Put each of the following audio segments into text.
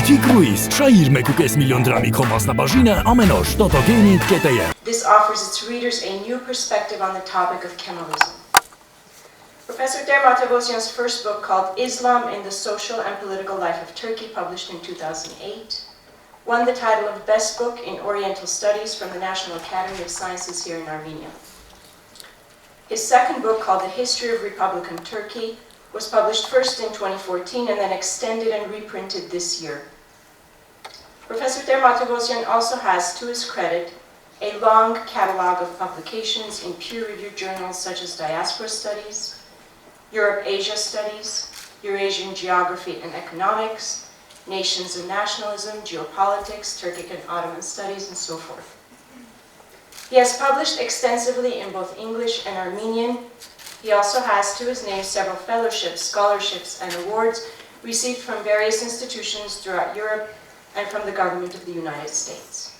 Շահիր 1.5 միլիոն դրամի քո մասնաբաժինը ամեն օր totogaming.am. This offers its readers a new perspective on the topic of Kemalism. Professor Tեր-Մաթեւոսյան's first book, called Islam in the Social and Political Life of Turkey, published in 2008, won the title of Best Book in Oriental Studies from the National Academy of Sciences here in Armenia. His second book, called The History of Republican Turkey, was published first in 2014 and then extended and reprinted this year. Professor Tሔር-Mաթեւոսյան also has, to his credit, a long catalog of publications in peer-reviewed journals such as Diaspora Studies, Europe-Asia Studies, Eurasian Geography and Economics, Nations and Nationalism, Geopolitics, Turkic and Ottoman Studies, and so forth. He has published extensively in both English and Armenian. He also has to his name several fellowships, scholarships, and awards received from various institutions throughout Europe and from the government of the United States.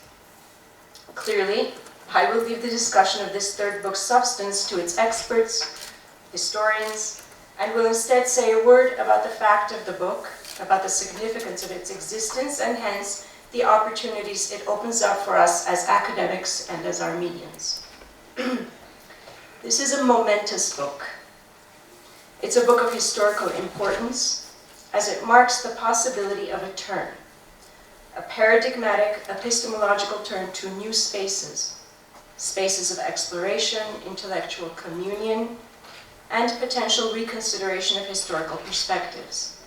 Clearly, I will leave the discussion of this third book's substance to its experts, historians, and will instead say a word about the fact of the book, about the significance of its existence, and hence the opportunities it opens up for us as academics and as Armenians. This is a momentous book. It's a book of historical importance, as it marks the possibility of a turn, a paradigmatic epistemological turn to new spaces, spaces of exploration, intellectual communion, and potential reconsideration of historical perspectives.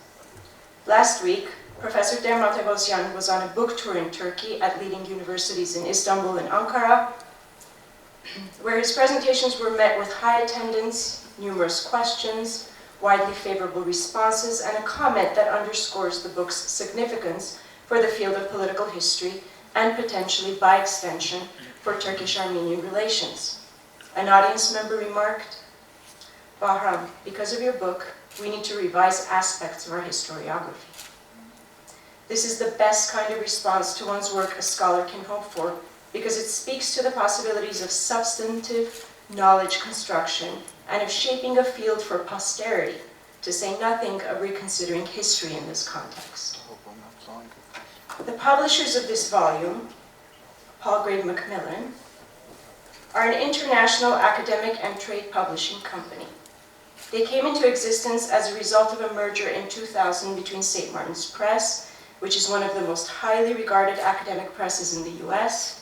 Last week, Professor Tሔር-Mաթեւոսյան was on a book tour in Turkey at leading universities in Istanbul and Ankara, where his presentations were met with high attendance, numerous questions, widely favorable responses, and a comment that underscores the book's significance for the field of political history and potentially, by extension, for Turkish-Armenian relations. An audience member remarked, "Vahram, because of your book, we need to revise aspects of our historiography." This is the best kind of response to one's work a scholar can hope for, because it speaks to the possibilities of substantive knowledge construction and of shaping a field for posterity, to say nothing of reconsidering history in this context. The publishers of this volume, Palgrave Macmillan, are an international academic and trade publishing company. They came into existence as a result of a merger in 2000 between St. Martin's Press, which is one of the most highly regarded academic presses in the US,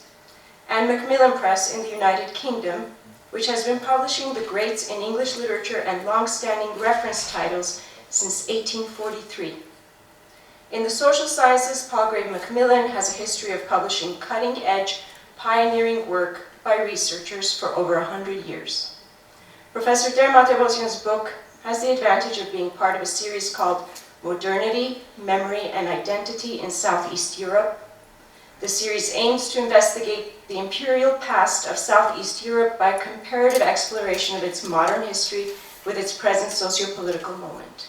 and Macmillan Press in the United Kingdom, which has been publishing the greats in English literature and long-standing reference titles since 1843. In the social sciences, Palgrave Macmillan has a history of publishing cutting-edge, pioneering work by researchers for over 100 years. Professor Tሔር-Mաթեւոսյան's book has the advantage of being part of a series called Modernity, Memory, and Identity in Southeast Europe. The series aims to investigate the imperial past of Southeast Europe by a comparative exploration of its modern history with its present socio-political moment.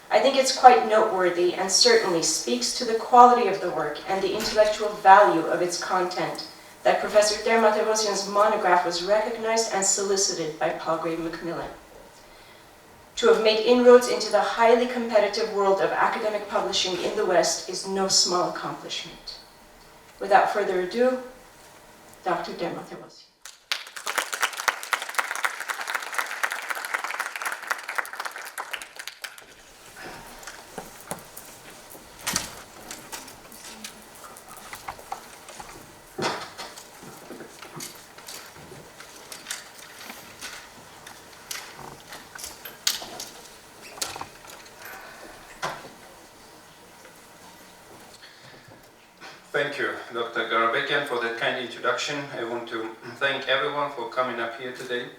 I think it's quite noteworthy and certainly speaks to the quality of the work and the intellectual value of its content that Professor Tሔር-Mաթեւոսյան's monograph was recognized and solicited by Palgrave Macmillan. To have made inroads into the highly competitive world of academic publishing in the West is no small accomplishment. Without further ado, Dr. Tሔር-Mաթeւոսյան. Thank you, Dr. Garabekyan, for that kind introduction. I want to thank everyone for coming up here today.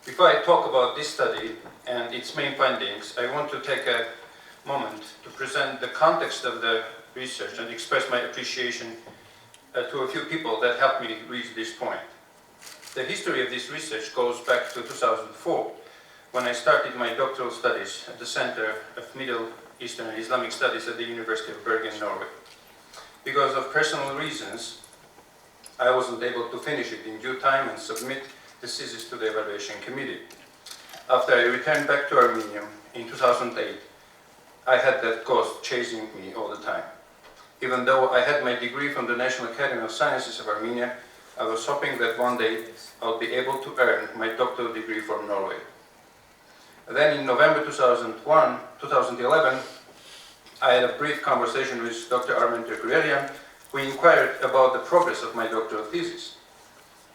Before I talk about this study and its main findings, I want to take a moment to present the context of the research and express my appreciation to a few people that helped me reach this point. The history of this research goes back to 2004, when I started my doctoral studies at the Center of Middle Eastern and Islamic Studies at the University of Bergen, Norway. Because of personal reasons, I wasn't able to finish it in due time and submit the thesis to the evaluation committee. After I returned back to Armenia in 2008, I had that ghost chasing me all the time. Even though I had my degree from the National Academy of Sciences of Armenia, I was hoping that one day I would be able to earn my doctoral degree from Norway. Then in November 2011, I had a brief conversation with Dr. Armenian, who inquired about the progress of my doctoral thesis.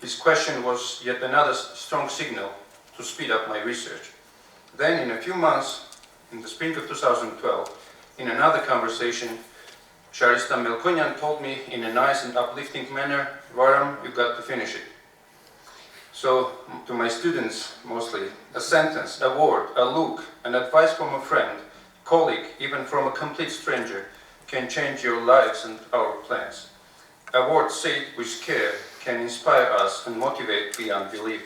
His question was yet another strong signal to speed up my research. Then in a few months, in the spring of 2012, in another conversation, Sharistan Melkonyan told me in a nice and uplifting manner, Vahram, you got to finish it. So, to my students mostly, a sentence, a word, a look, an advice from a friend, colleague, even from a complete stranger, can change your lives and our plans. A word said with care can inspire us and motivate beyond belief.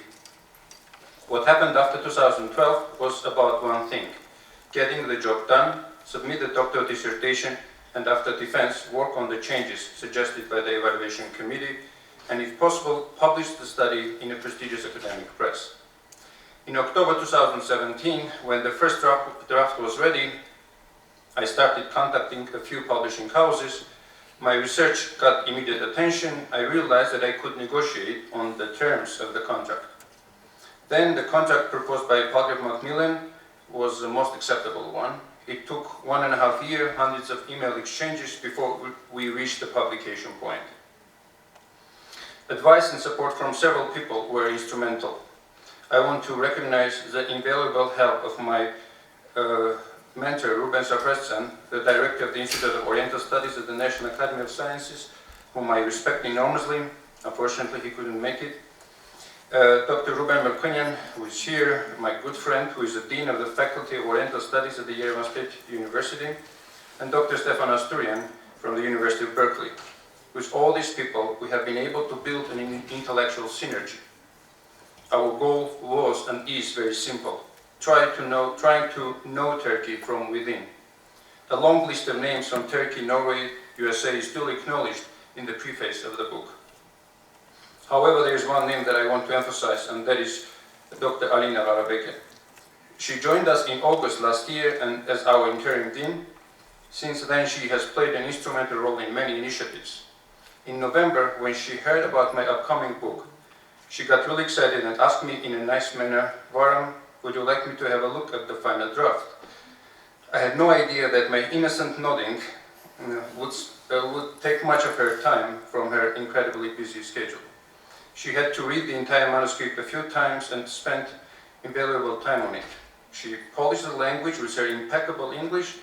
What happened after 2012 was about one thing: getting the job done, submit the doctoral dissertation, and after defense, work on the changes suggested by the evaluation committee, and if possible, publish the study in a prestigious academic press. In October 2017, when the first draft was ready, I started contacting a few publishing houses. My research got immediate attention. I realized that I could negotiate on the terms of the contract. Then the contract proposed by Palgrave Macmillan was the most acceptable one. It took 1.5 years, hundreds of email exchanges before we reached the publication point. Advice and support from several people were instrumental. I want to recognize the invaluable help of my mentor, Ruben Saprestsan, the director of the Institute of Oriental Studies at the National Academy of Sciences, whom I respect enormously. Unfortunately, he couldn't make it. Dr. Ruben Melkonyan, who is here, my good friend, who is the Dean of the Faculty of Oriental Studies at the Yerevan State University, and Dr. Stefan Asturian from the University of Berkeley. With all these people, we have been able to build an intellectual synergy. Our goal was and is very simple: trying to know Turkey from within. A long list of names from Turkey, Norway, USA is duly acknowledged in the preface of the book. However, there is one name that I want to emphasize, and that is Dr. Alina Garabeke. She joined us in August last year and as our interim dean. Since then, she has played an instrumental role in many initiatives. In November, when she heard about my upcoming book, she got really excited and asked me in a nice manner, Vahram, would you like me to have a look at the final draft? I had no idea that my innocent nodding would take much of her time from her incredibly busy schedule. She had to read the entire manuscript a few times and spent invaluable time on it. She polished the language with her impeccable English.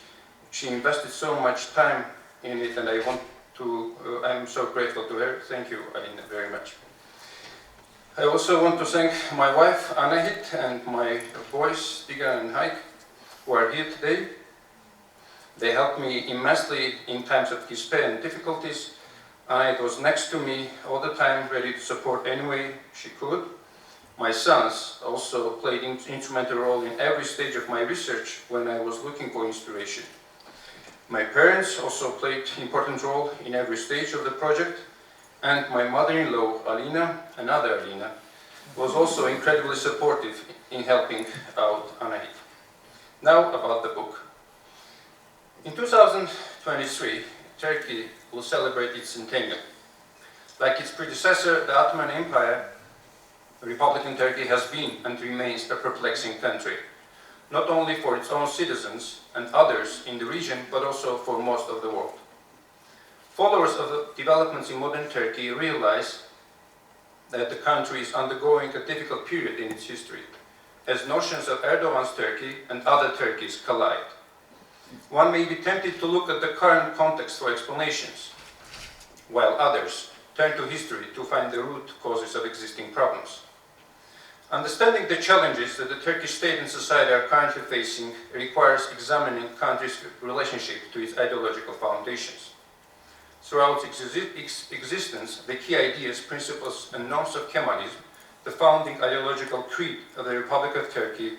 She invested so much time in it, and I'm so grateful to her. Thank you, Alina, very much. I also want to thank my wife, Anahit, and my boys, Tiga and Haik, who are here today. They helped me immensely in times of despair and difficulties. Anahit was next to me all the time, ready to support any way she could. My sons also played an instrumental role in every stage of my research when I was looking for inspiration. My parents also played an important role in every stage of the project. And my mother-in-law, Alina, another Alina, was also incredibly supportive in helping out Anahit. Now about the book. In 2023, Turkey will celebrate its centennial. Like its predecessor, the Ottoman Empire, Republican Turkey has been and remains a perplexing country, not only for its own citizens and others in the region, but also for most of the world. Followers of the developments in modern Turkey realize that the country is undergoing a difficult period in its history, as notions of Erdogan's Turkey and other Turkeys collide. One may be tempted to look at the current context for explanations, while others turn to history to find the root causes of existing problems. Understanding the challenges that the Turkish state and society are currently facing requires examining the country's relationship to its ideological foundations. Throughout its existence, the key ideas, principles, and norms of Kemalism, the founding ideological creed of the Republic of Turkey,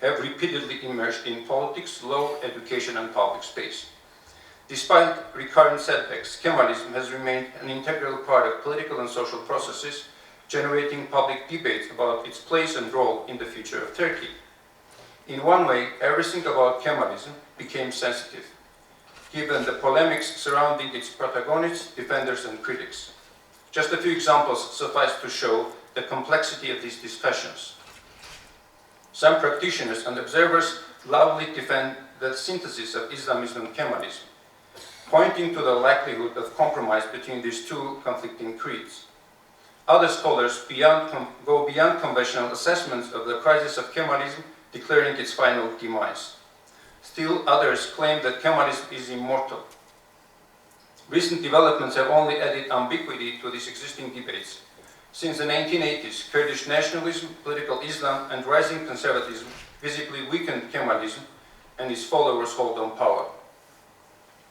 have repeatedly emerged in politics, law, education, and public space. Despite recurrent setbacks, Kemalism has remained an integral part of political and social processes, generating public debate about its place and role in the future of Turkey. In one way, everything about Kemalism became sensitive, given the polemics surrounding its protagonists, defenders, and critics. Just a few examples suffice to show the complexity of these discussions. Some practitioners and observers loudly defend the synthesis of Islamism and Kemalism, pointing to the likelihood of compromise between these two conflicting creeds. Other scholars go beyond conventional assessments of the crisis of Kemalism, declaring its final demise. Still others claim that Kemalism is immortal. Recent developments have only added ambiguity to these existing debates. Since the 1980s, Kurdish nationalism, political Islam, and rising conservatism visibly weakened Kemalism, and its followers hold on power.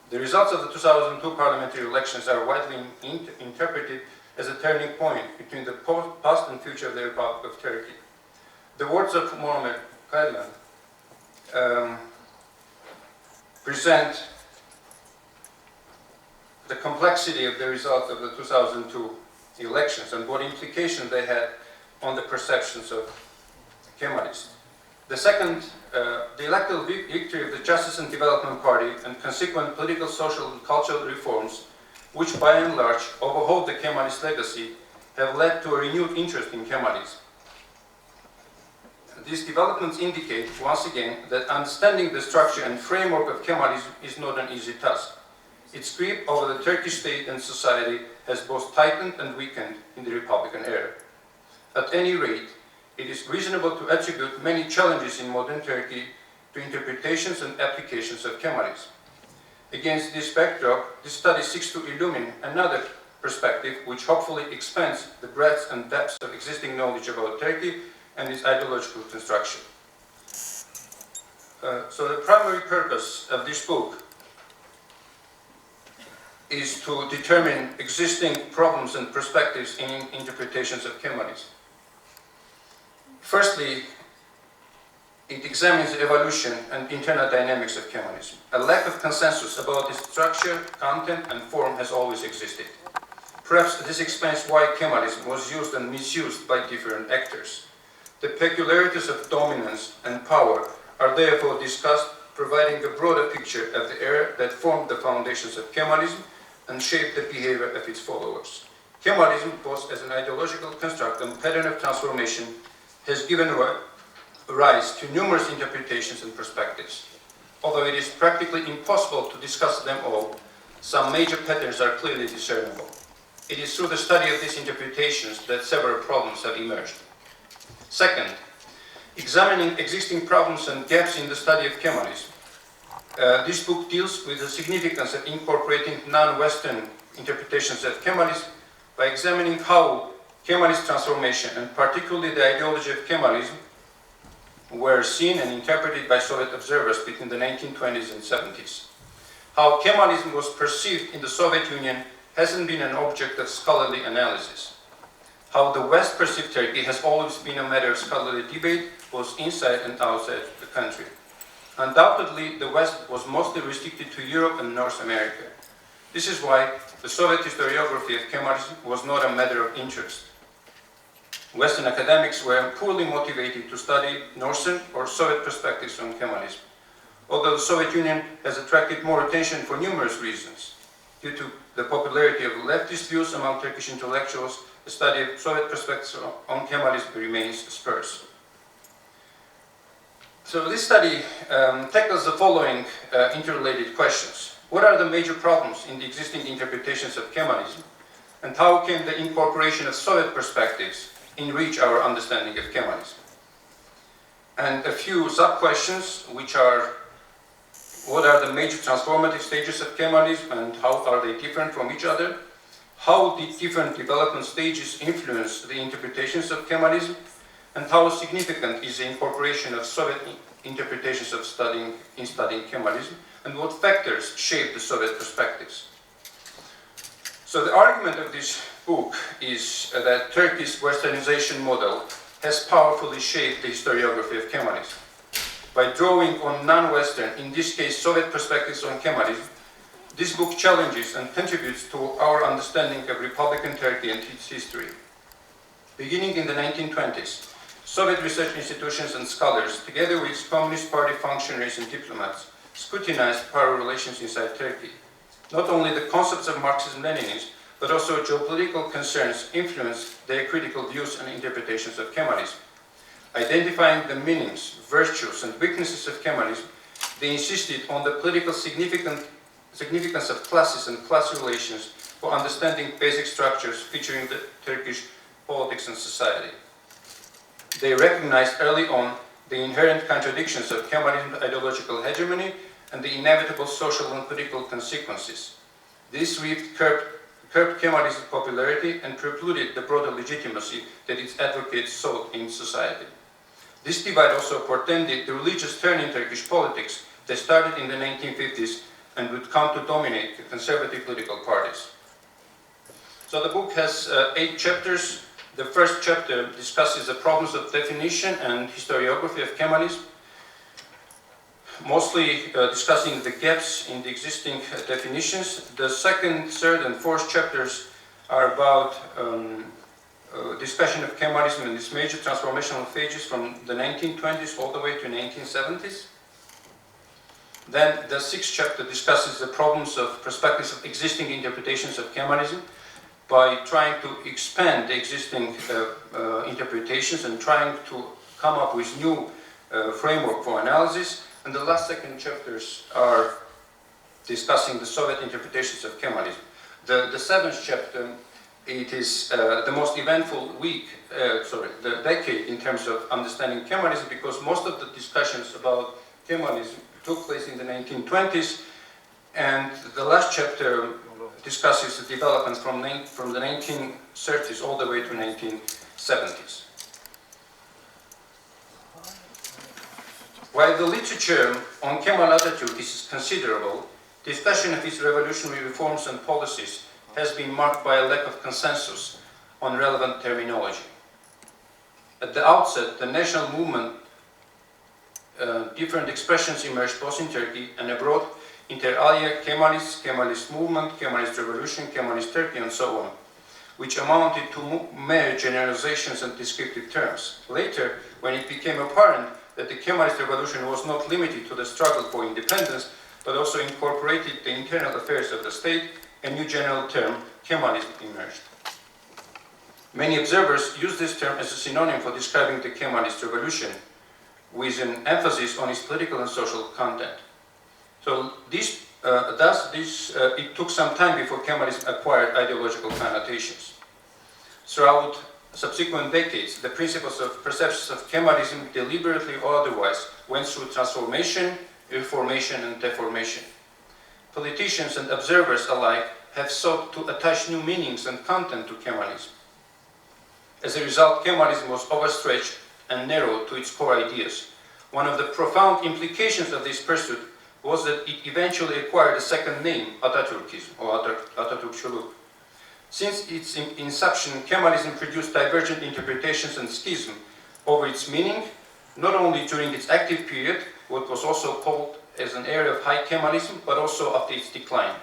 The results of the 2002 parliamentary elections are widely interpreted as a turning point between the past and future of the Republic of Turkey. The words of Muhammed Kaylan present the complexity of the result of the 2002 elections and what implications they had on the perceptions of Kemalists. The second, the electoral victory of the Justice and Development Party and consequent political, social, and cultural reforms, which by and large overhauled the Kemalist legacy, have led to a renewed interest in Kemalism. These developments indicate, once again, that understanding the structure and framework of Kemalism is not an easy task. Its grip over the Turkish state and society has both tightened and weakened in the Republican era. At any rate, it is reasonable to attribute many challenges in modern Turkey to interpretations and applications of Kemalism. Against this backdrop, this study seeks to illumine another perspective which hopefully expands the breadth and depth of existing knowledge about Turkey and its ideological construction. So the primary purpose of this book is to determine existing problems and perspectives in interpretations of Kemalism. Firstly, it examines the evolution and internal dynamics of Kemalism. A lack of consensus about its structure, content, and form has always existed. Perhaps this explains why Kemalism was used and misused by different actors. The peculiarities of dominance and power are therefore discussed, providing a broader picture of the era that formed the foundations of Kemalism and shaped the behavior of its followers. Kemalism, both as an ideological construct and pattern of transformation, has given rise to numerous interpretations and perspectives. Although it is practically impossible to discuss them all, some major patterns are clearly discernible. It is through the study of these interpretations that several problems have emerged. Second, examining existing problems and gaps in the study of Kemalism. This book deals with the significance of incorporating non-Western interpretations of Kemalism by examining how Kemalist transformation, and particularly the ideology of Kemalism, were seen and interpreted by Soviet observers between the 1920s and 70s. How Kemalism was perceived in the Soviet Union hasn't been an object of scholarly analysis. How the West perceived Turkey has always been a matter of scholarly debate, both inside and outside the country. Undoubtedly, the West was mostly restricted to Europe and North America. This is why the Soviet historiography of Kemalism was not a matter of interest. Western academics were poorly motivated to study Northern or Soviet perspectives on Kemalism, although the Soviet Union has attracted more attention for numerous reasons. Due to the popularity of leftist views among Turkish intellectuals, the study of Soviet perspectives on Kemalism remains sparse. So this study tackles the following interrelated questions. What are the major problems in the existing interpretations of Kemalism, and how can the incorporation of Soviet perspectives enrich our understanding of Kemalism? And a few sub-questions, which are, what are the major transformative stages of Kemalism and how are they different from each other? How did different development stages influence the interpretations of Kemalism? And how significant is the incorporation of Soviet interpretations of studying Kemalism? And what factors shape the Soviet perspectives? So the argument of this book is that Turkey's Westernization model has powerfully shaped the historiography of Kemalism. By drawing on non-Western, in this case Soviet perspectives on Kemalism, this book challenges and contributes to our understanding of Republican Turkey and its history. Beginning in the 1920s, Soviet research institutions and scholars, together with Communist Party functionaries and diplomats, scrutinized power relations inside Turkey. Not only the concepts of Marxism-Leninism, but also geopolitical concerns influenced their critical views and interpretations of Kemalism. Identifying the meanings, virtues, and weaknesses of Kemalism, they insisted on the political significance of classes and class relations for understanding basic structures featuring the Turkish politics and society. They recognized early on the inherent contradictions of Kemalism's ideological hegemony and the inevitable social and political consequences. This rift curbed Kemalism's popularity and precluded the broader legitimacy that its advocates sought in society. This divide also portended the religious turn in Turkish politics that started in the 1950s and would come to dominate the conservative political parties. So the book has 8 chapters. The first chapter discusses the problems of definition and historiography of Kemalism, mostly discussing the gaps in the existing definitions. The second, third, and fourth chapters are about discussion of Kemalism and its major transformational phases from the 1920s all the way to 1970s. Then the sixth chapter discusses the problems of perspectives of existing interpretations of Kemalism by trying to expand the existing interpretations and trying to come up with new framework for analysis. And the last second chapters are discussing the Soviet interpretations of Kemalism. The seventh chapter, it is the most eventful the decade in terms of understanding Kemalism, because most of the discussions about Kemalism took place in the 1920s, and the last chapter discusses the developments from the 1930s all the way to 1970s. While the literature on Kemal Atatürk is considerable, discussion of his revolutionary reforms and policies has been marked by a lack of consensus on relevant terminology. At the outset, the national movement, different expressions emerged both in Turkey and abroad, inter alia Kemalists, Kemalist movement, Kemalist revolution, Kemalist Turkey, and so on, which amounted to mere generalizations and descriptive terms. Later, when it became apparent that the Kemalist revolution was not limited to the struggle for independence, but also incorporated the internal affairs of the state, a new general term, Kemalism, emerged. Many observers use this term as a synonym for describing the Kemalist revolution, with an emphasis on its political and social content. So it took some time before Kemalism acquired ideological connotations. Throughout subsequent decades, the principles of perceptions of Kemalism, deliberately or otherwise, went through transformation, reformation, and deformation. Politicians and observers alike have sought to attach new meanings and content to Kemalism. As a result, Kemalism was overstretched and narrowed to its core ideas. One of the profound implications of this pursuit was that it eventually acquired a second name, Atatürkism, or Atatürkçülük. Since its inception, Kemalism produced divergent interpretations and schism over its meaning, not only during its active period, what was also called as an area of high Kemalism, but also after its decline.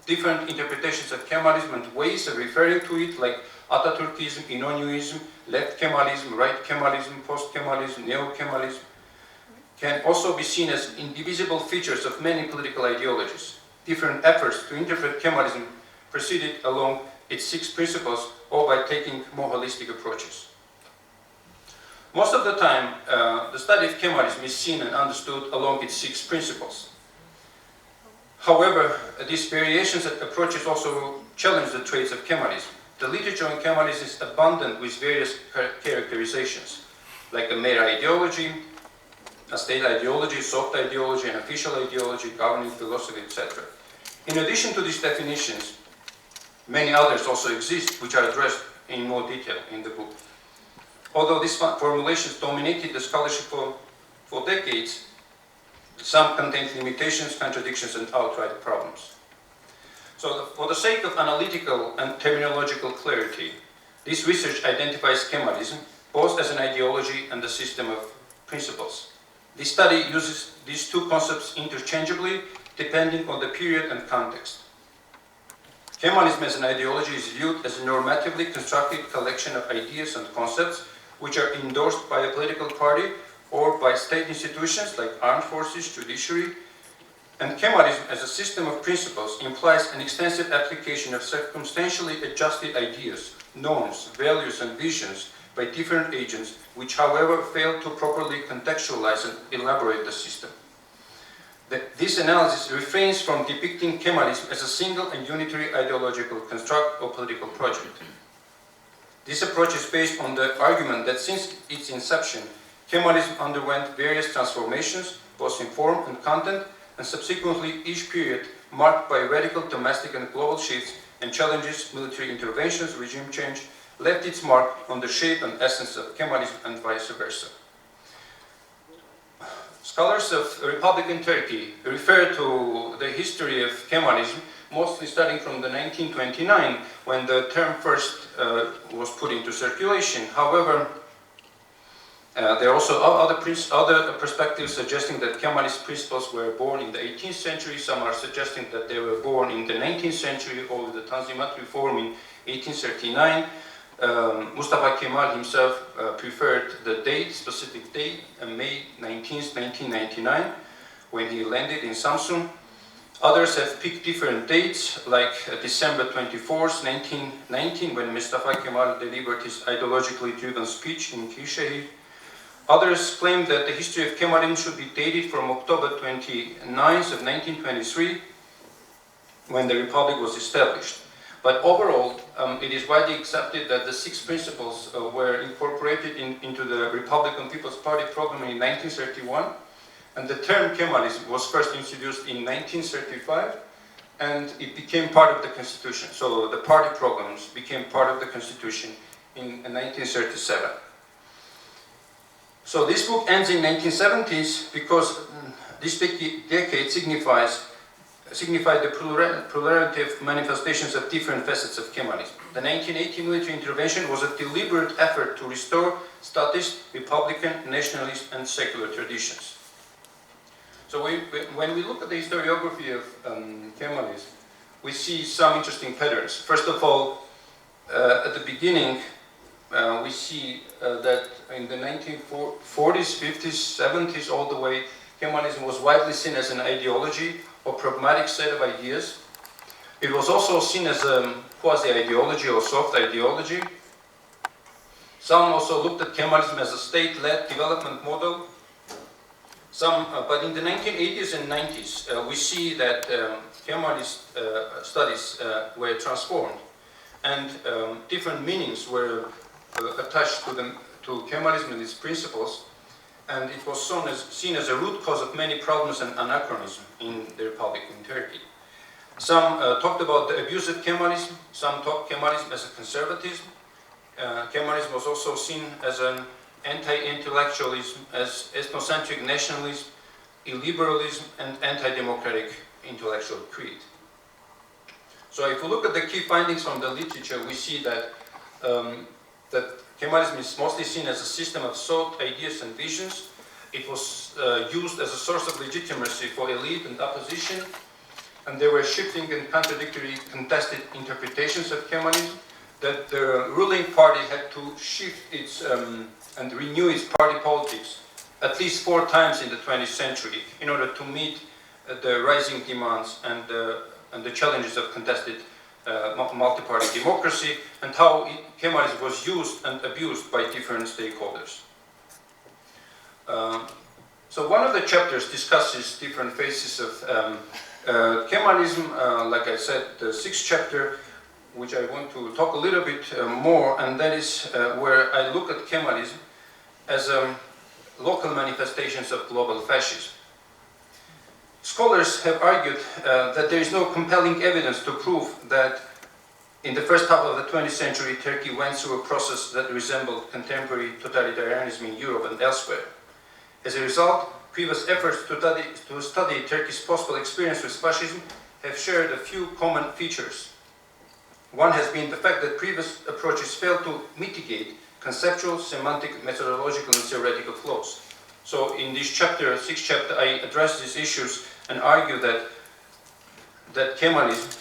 Different interpretations of Kemalism and ways of referring to it, like Atatürkism, Inonyuism, left Kemalism, right Kemalism, post-Kemalism, neo-Kemalism, can also be seen as indivisible features of many political ideologies. Different efforts to interpret Kemalism proceeded along its 6 principles, or by taking more holistic approaches. Most of the time, the study of Kemalism is seen and understood along its 6 principles. However, these variations and approaches also challenge the traits of Kemalism. The literature on Kemalism is abundant with various characterizations, like a mere ideology, a state ideology, soft ideology, an official ideology, governing philosophy, etc. In addition to these definitions, many others also exist, which are addressed in more detail in the book. Although these formulations dominated the scholarship for decades, some contain limitations, contradictions, and outright problems. So for the sake of analytical and terminological clarity, this research identifies Kemalism both as an ideology and a system of principles. This study uses these 2 concepts interchangeably, depending on the period and context. Kemalism as an ideology is viewed as a normatively constructed collection of ideas and concepts, which are endorsed by a political party or by state institutions like armed forces, judiciary. And Kemalism as a system of principles implies an extensive application of circumstantially adjusted ideas, norms, values, and visions by different agents, which, however, fail to properly contextualize and elaborate the system. This analysis refrains from depicting Kemalism as a single and unitary ideological construct or political project. This approach is based on the argument that since its inception, Kemalism underwent various transformations, both in form and content, and subsequently each period marked by radical domestic and global shifts and challenges, military interventions, regime change, left its mark on the shape and essence of Kemalism and vice versa. Scholars of Republican Turkey refer to the history of Kemalism mostly starting from the 1929 when the term first was put into circulation. However, there are also other perspectives suggesting that Kemalist principles were born in the 18th century. Some are suggesting that they were born in the 19th century or with the Tanzimat reform in 1839. Mustafa Kemal himself preferred the specific date, May 19th, 1999, when he landed in Samsun. Others have picked different dates, like December 24th, 1919, when Mustafa Kemal delivered his ideologically driven speech in Kishehir. Others claim that the history of Kemalism should be dated from October 29th of 1923, when the Republic was established. But overall, it is widely accepted that the 6 principles were incorporated into the Republican People's Party program in 1931, and the term Kemalism was first introduced in 1935, and it became part of the Constitution. So the party programs became part of the Constitution in 1937. So this book ends in 1970s because this decade signified the pluralitative manifestations of different facets of Kemalism. The 1980 military intervention was a deliberate effort to restore statist, republican, nationalist, and secular traditions. So when we look at the historiography of Kemalism, we see some interesting patterns. First of all, at the beginning, we see that in the 1940s, 50s, 70s, all the way, Kemalism was widely seen as an ideology or pragmatic set of ideas. It was also seen as a quasi-ideology or soft ideology. Some also looked at Kemalism as a state-led development model. But in the 1980s and 90s, we see that Kemalist studies were transformed, and different meanings were attached to Kemalism and its principles, and it was seen as a root cause of many problems and anachronism in the Republic in Turkey. Some talked about the abuse of Kemalism, some talked Kemalism as a conservatism. Kemalism was also seen as an anti-intellectualism, as ethnocentric nationalism, illiberalism, and anti-democratic intellectual creed. So if we look at the key findings from the literature, we see that Kemalism is mostly seen as a system of thought, ideas, and visions. It was used as a source of legitimacy for elite and opposition, and there were shifting and contradictory contested interpretations of Kemalism, that the ruling party had to shift its and renew its party politics at least 4 times in the 20th century in order to meet the rising demands and the challenges of contested multi-party democracy, and how Kemalism was used and abused by different stakeholders. So one of the chapters discusses different phases of Kemalism. Like I said, the 6th chapter, which I want to talk a little bit more, and that is where I look at Kemalism as local manifestations of global fascism. Scholars have argued that there is no compelling evidence to prove that in the first half of the 20th century, Turkey went through a process that resembled contemporary totalitarianism in Europe and elsewhere. As a result, previous efforts to study Turkey's possible experience with fascism have shared a few common features. One has been the fact that previous approaches failed to mitigate conceptual, semantic, methodological, and theoretical flaws. So in this chapter, 6th chapter, I address these issues and argue that Kemalism,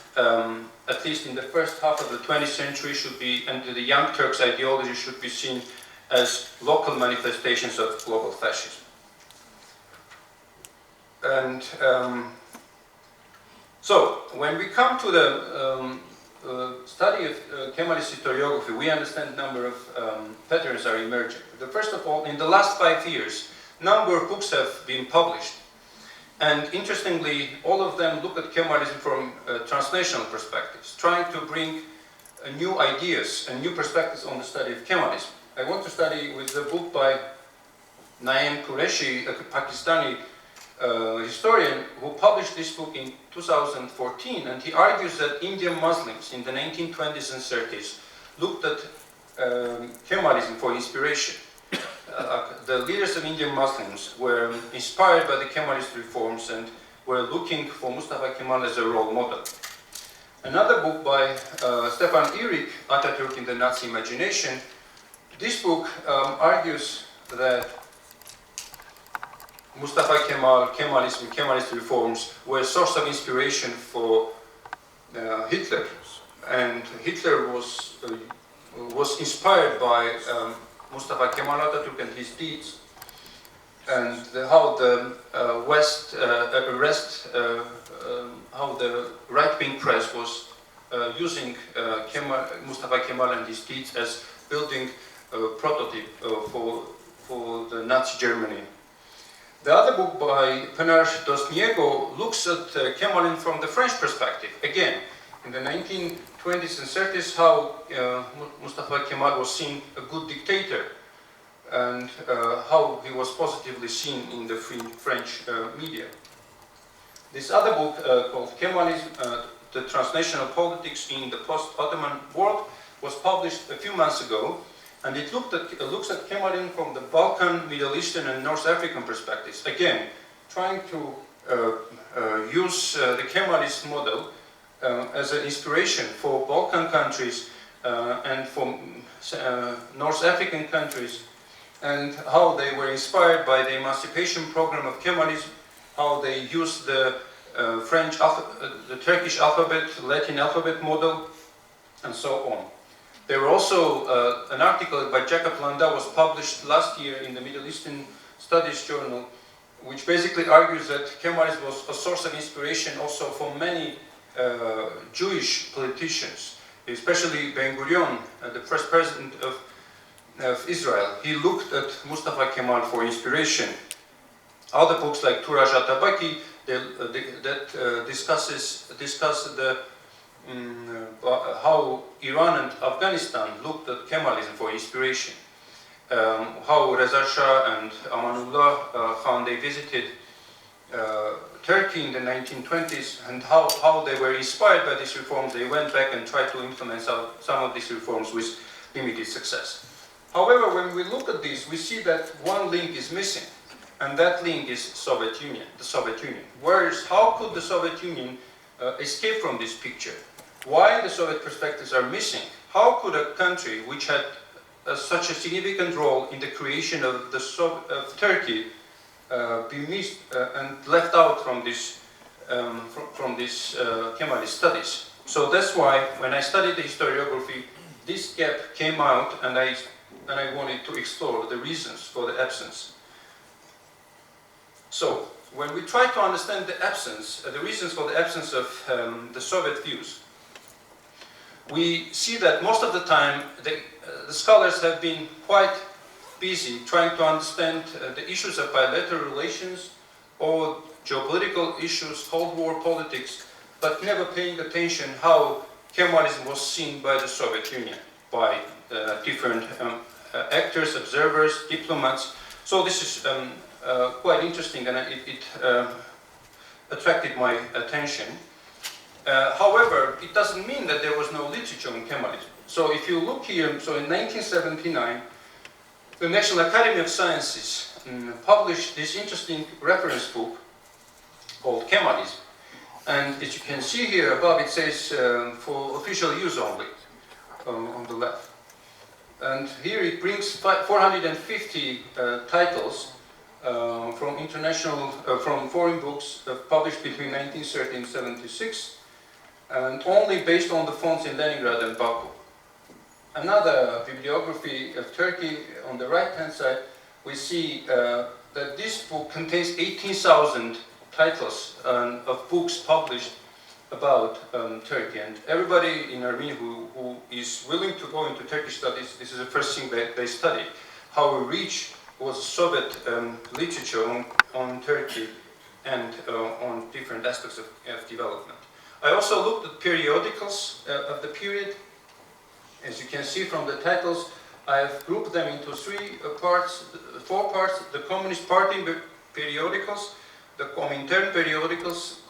at least in the first half of the 20th century, should be, and the Young Turks ideology should be seen as local manifestations of global fascism. And so, when we come to the study of Kemalist historiography, we understand a number of patterns are emerging. First of all, in the last 5 years, a number of books have been published. And interestingly, all of them look at Kemalism from transnational perspectives, trying to bring new ideas and new perspectives on the study of Kemalism. I want to study with a book by Naeem Qureshi, a Pakistani historian who published this book in 2014, and he argues that Indian Muslims in the 1920s and 30s looked at Kemalism for inspiration. The leaders of Indian Muslims were inspired by the Kemalist reforms and were looking for Mustafa Kemal as a role model. Another book by Stefan Ihrig, Atatürk in the Nazi Imagination. This book argues that Mustafa Kemal, Kemalism, Kemalist reforms were a source of inspiration for Hitler, and Hitler was inspired by Mustafa Kemal Atatürk and his deeds, and how the how the right-wing press was using Mustafa Kemal and his deeds as building a prototype for the Nazi Germany. The other book by Pinar Dosniego looks at Kemalism from the French perspective. Again, in the 1920s and 30s, how Mustafa Kemal was seen a good dictator, and how he was positively seen in the French media. This other book called Kemalism, the Transnational Politics in the Post-Ottoman World, was published a few months ago, and it looks at Kemalism from the Balkan, Middle Eastern and North African perspectives. Again, trying to use the Kemalist model as an inspiration for Balkan countries and for North African countries, and how they were inspired by the emancipation program of Kemalism, how they used the the Turkish alphabet, Latin alphabet model, and so on. There were also an article by Jacob Landa was published last year in the Middle Eastern Studies Journal, which basically argues that Kemalism was a source of inspiration also for many Jewish politicians, especially Ben Gurion, the first president of Israel. He looked at Mustafa Kemal for inspiration. Other books like Turaj Atabaki that discuss how Iran and Afghanistan looked at Kemalism for inspiration. How Reza Shah and Amanullah Khan, they visited Turkey in the 1920s, and how they were inspired by these reforms. They went back and tried to implement some of these reforms with limited success. However, when we look at this, we see that one link is missing, and that link is Soviet Union, the Soviet Union. How could the Soviet Union escape from this picture? Why the Soviet perspectives are missing? How could a country which had such a significant role in the creation of Turkey be missed and left out from this Kemalist studies? So that's why when I studied the historiography, this gap came out, and I wanted to explore the reasons for the absence. So when we try to understand the absence, the reasons for the absence of the Soviet views, we see that most of the time the scholars have been quite busy trying to understand the issues of bilateral relations or geopolitical issues, Cold War politics, but never paying attention how Kemalism was seen by the Soviet Union, by different actors, observers, diplomats. So this is quite interesting, and it attracted my attention. However, it doesn't mean that there was no literature on Kemalism. So if you look here, so in 1979, the National Academy of Sciences published this interesting reference book called Kemalism. And as you can see here above, it says for official use only on the left. And here it brings 450 titles from international, from foreign books published between 1930 and 76, and only based on the fonts in Leningrad and Baku. another bibliography of Turkey. On the right-hand side, we see that this book contains 18,000 titles of books published about Turkey. And everybody in Armenia who is willing to go into Turkish studies, this is the first thing that they study. How rich was Soviet literature on Turkey and on different aspects of development. I also looked at periodicals of the period. As you can see from the titles, I have grouped them into four parts: the Communist Party periodicals, the Comintern periodicals,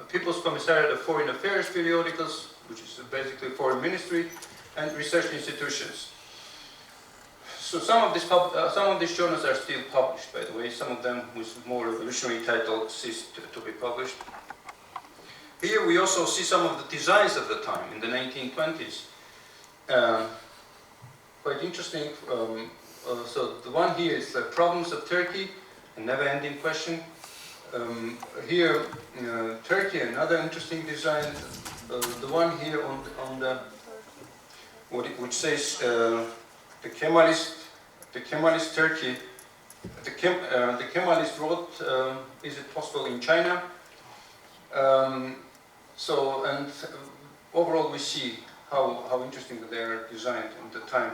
People's Commissariat of Foreign Affairs periodicals, which is basically foreign ministry, and research institutions. So some of these journals are still published, by the way. Some of them with more revolutionary titles ceased to be published. Here we also see some of the designs of the time in the 1920s. Quite interesting. So the one here is the Problems of Turkey, a never-ending question. Here, Turkey, another interesting design. The one here on the which says the Kemalist Turkey. The Kemalist wrote, "Is it possible in China?" Overall, we see how interesting they are designed at the time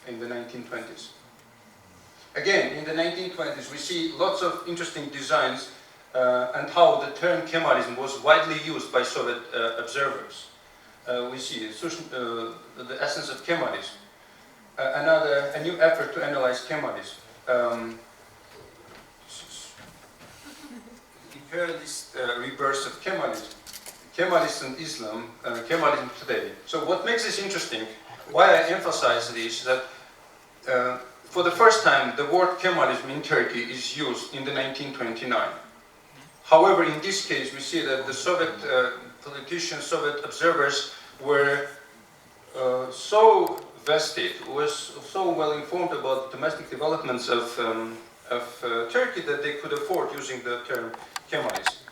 in the 1920s. Again, in the 1920s, we see lots of interesting designs and how the term Kemalism was widely used by Soviet observers. We see the essence of Kemalism. A new effort to analyze Kemalism. Imperialist rebirth of Kemalism. Kemalism and Islam, Kemalism today. So what makes this interesting, why I emphasize this, that for the first time the word Kemalism in Turkey is used in the 1929. However, in this case we see that the Soviet politicians, Soviet observers were so vested, was so well informed about domestic developments of Turkey that they could afford using the term Kemalism.